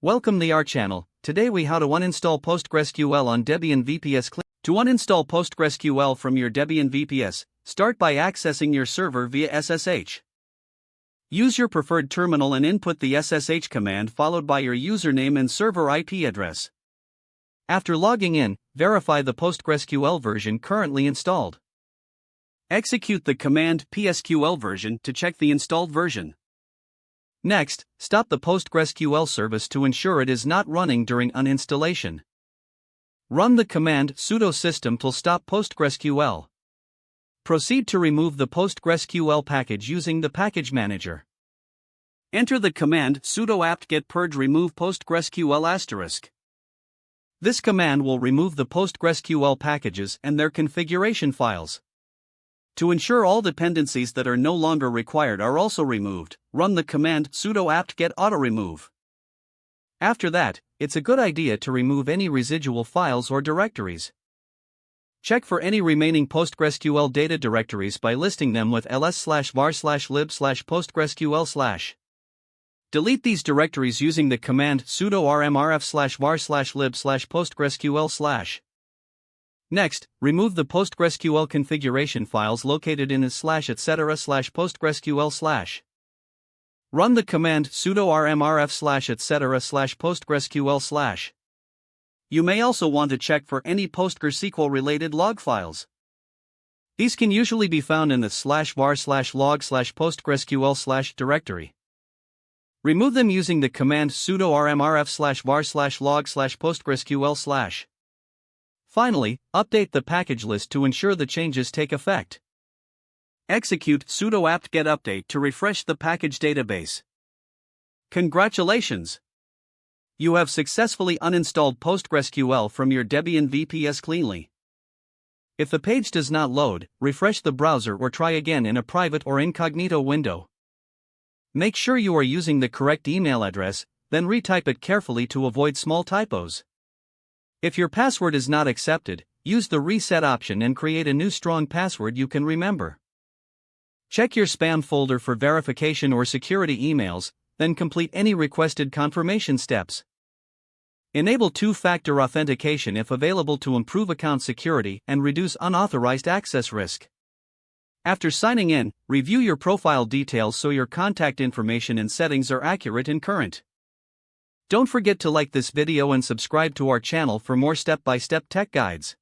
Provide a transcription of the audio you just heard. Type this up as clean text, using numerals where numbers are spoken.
Welcome to our channel. Today we how to uninstall PostgreSQL on Debian VPS. To uninstall PostgreSQL from your Debian VPS, start by accessing your server via SSH. Use your preferred terminal and input the SSH command followed by your username and server IP address. After logging in, verify the PostgreSQL version currently installed. Execute the command psql version to check the installed version. Next, stop the PostgreSQL service to ensure it is not running during uninstallation. Run the command sudo system to stop PostgreSQL. Proceed to remove the PostgreSQL package using the package manager. Enter the command sudo apt-get purge remove PostgreSQL*. This command will remove the PostgreSQL packages and their configuration files. To ensure all dependencies that are no longer required are also removed, run the command sudo apt-get auto-remove. After that, it's a good idea to remove any residual files or directories. Check for any remaining PostgreSQL data directories by listing them with ls/var/lib/postgresql/. Delete these directories using the command sudo rmrf/var/lib/postgresql/. Next, remove the PostgreSQL configuration files located in /etc/postgresql/. Run the command sudo rmrf/etc/postgresql/. You may also want to check for any PostgreSQL related log files. These can usually be found in the /var/log/postgresql/ directory. Remove them using the command sudo rmrf/var/log/postgresql/. Finally, update the package list to ensure the changes take effect. Execute sudo apt-get update to refresh the package database. Congratulations! You have successfully uninstalled PostgreSQL from your Debian VPS cleanly. If the page does not load, refresh the browser or try again in a private or incognito window. Make sure you are using the correct email address, then retype it carefully to avoid small typos. If your password is not accepted, use the reset option and create a new strong password you can remember. Check your spam folder for verification or security emails, then complete any requested confirmation steps. Enable two-factor authentication if available to improve account security and reduce unauthorized access risk. After signing in, review your profile details so your contact information and settings are accurate and current. Don't forget to like this video and subscribe to our channel for more step-by-step tech guides.